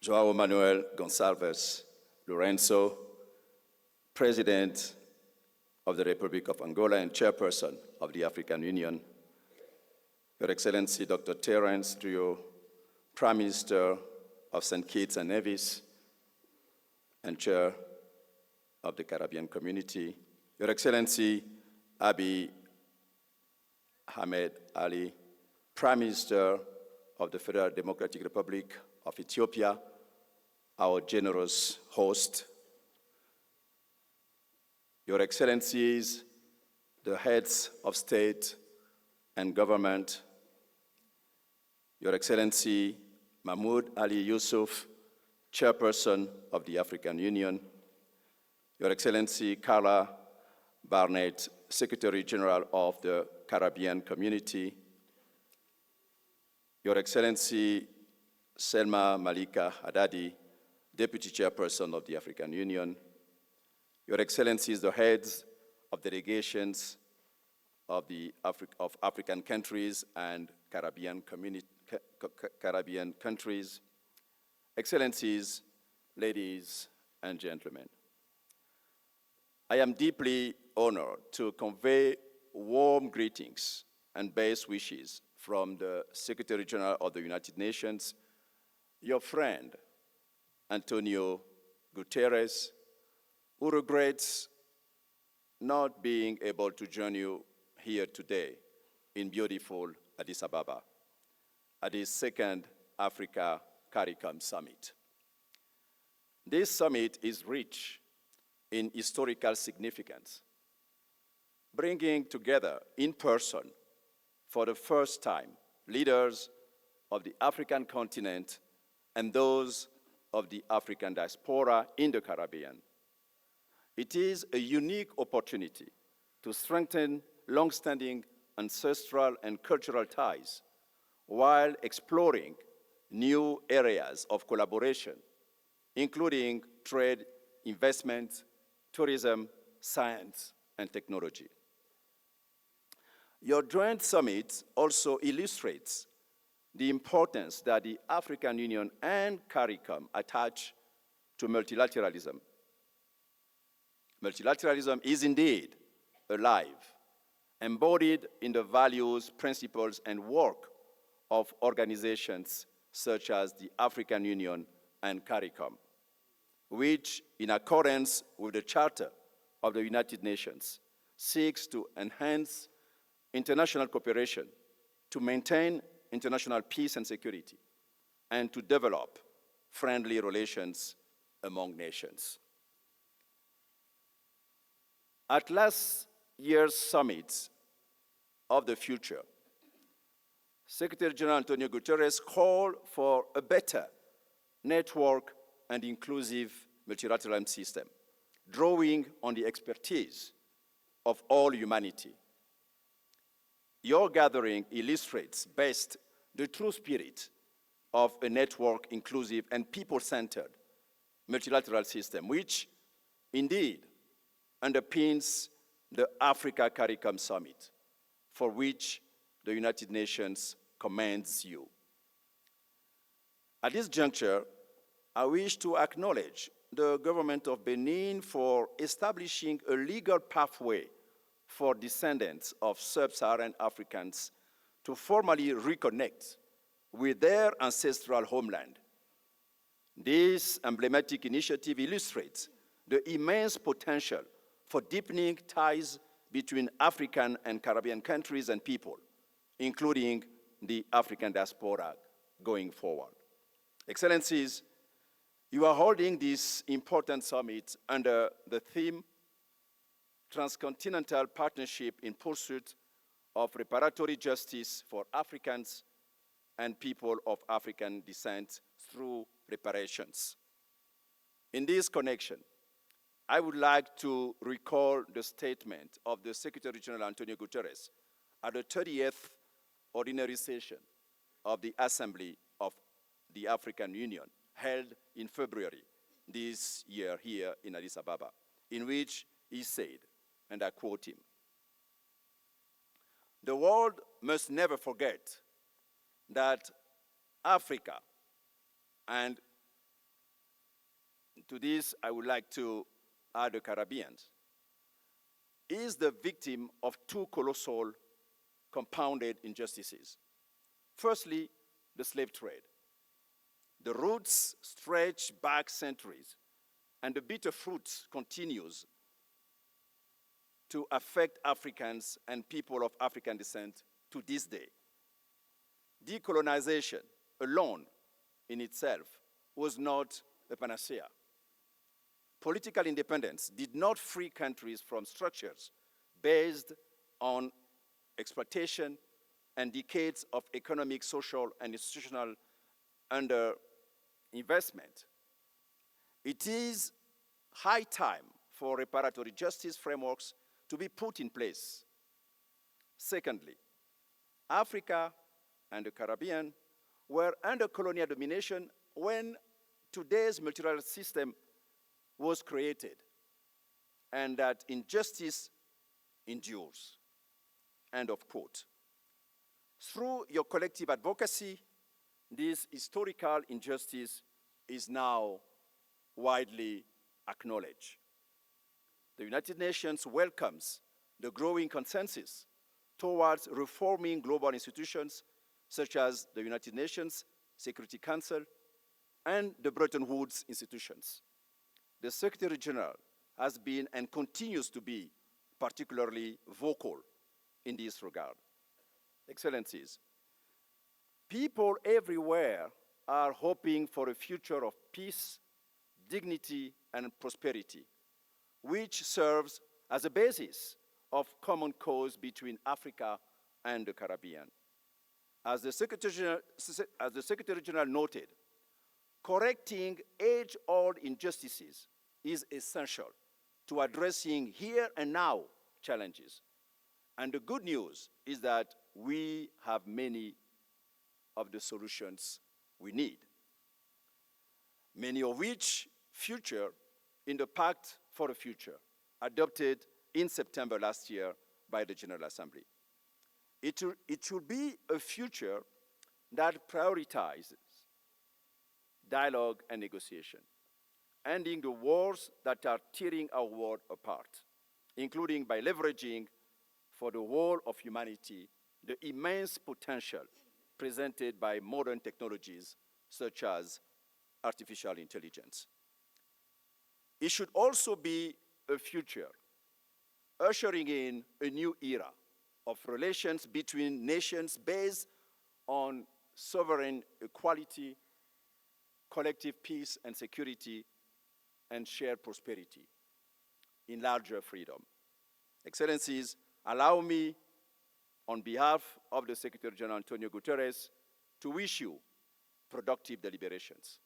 João Manuel Gonçalves Lourenço, President of the Republic of Angola and Chairperson of the African Union, Your Excellency Dr. Terence Rio, Prime Minister of St. Kitts and Nevis and Chair of the Caribbean Community, Your Excellency Abiy Ahmed Ali, Prime Minister of the Federal Democratic Republic of Ethiopia, our generous host, Your Excellencies, the heads of state and government, Your Excellency Mahmoud Ali Yusuf, Chairperson of the African Union, Your Excellency Carla Barnett, Secretary General of the Caribbean Community, Your Excellency Selma Malika Haddadi, Deputy Chairperson of the African Union, Your Excellencies, the heads of delegations of African countries and Caribbean countries, Excellencies, ladies and gentlemen, I am deeply honored to convey warm greetings and best wishes from the Secretary General of the United Nations, your friend, Antonio Guterres, who regrets not being able to join you here today in beautiful Addis Ababa at the second Africa CARICOM Summit. This summit is rich in historical significance, bringing together in person for the first time leaders of the African continent and those of the African diaspora in the Caribbean. It is a unique opportunity to strengthen long-standing ancestral and cultural ties while exploring new areas of collaboration, including trade, investment, tourism, science, and technology. Your joint summit also illustrates the importance that the African Union and CARICOM attach to multilateralism. Multilateralism is indeed alive, embodied in the values, principles, and work of organizations such as the African Union and CARICOM, which, in accordance with the Charter of the United Nations, seeks to enhance international cooperation, to maintain international peace and security, and to develop friendly relations among nations. At last year's summit of the future, Secretary General Antonio Guterres called for a better network and inclusive multilateral system, drawing on the expertise of all humanity. Your gathering illustrates best the true spirit of a network, inclusive, and people-centered multilateral system, which indeed underpins the Africa CARICOM Summit, for which the United Nations commends you. At this juncture, I wish to acknowledge the government of Benin for establishing a legal pathway for descendants of sub-Saharan Africans to formally reconnect with their ancestral homeland. This emblematic initiative illustrates the immense potential for deepening ties between African and Caribbean countries and people, including the African diaspora going forward. Excellencies, you are holding this important summit under the theme Transcontinental Partnership in Pursuit of Reparatory Justice for Africans and People of African Descent through Reparations. In this connection, I would like to recall the statement of the Secretary General Antonio Guterres at the 30th Ordinary Session of the Assembly of the African Union, held in February this year here in Addis Ababa, in which he said, and I quote him, "The world must never forget that Africa and To this, I would like to add the Caribbean, is the victim of two colossal compounded injustices. Firstly, the slave trade. The roots stretch back centuries, and the bitter fruit continues to affect Africans and people of African descent to this day. Decolonization alone in itself was not a panacea. Political independence did not free countries from structures based on exploitation and decades of economic, social, and institutional underinvestment. It is high time for reparatory justice frameworks to be put in place. Secondly, Africa and the Caribbean were under colonial domination when today's multilateral system was created, and that injustice endures. End of quote. Through your collective advocacy, this historical injustice is now widely acknowledged. The United Nations welcomes the growing consensus towards reforming global institutions such as the United Nations Security Council and the Bretton Woods institutions. The Secretary General has been and continues to be particularly vocal in this regard. Excellencies, people everywhere are hoping for a future of peace, dignity, and prosperity, which serves as a basis of common cause between Africa and the Caribbean. As the Secretary General noted, correcting age-old injustices is essential to addressing here and now challenges. And the good news is that we have many of the solutions we need, many of which feature in the Pact for the Future, adopted in September last year by the General Assembly. It should be a future that prioritizes dialogue and negotiation, ending the wars that are tearing our world apart, including by leveraging for the whole of humanity the immense potential presented by modern technologies such as artificial intelligence. It should also be a future ushering in a new era of relations between nations based on sovereign equality, collective peace and security, and shared prosperity in larger freedom. Excellencies, allow me, on behalf of the Secretary General Antonio Guterres, to wish you productive deliberations.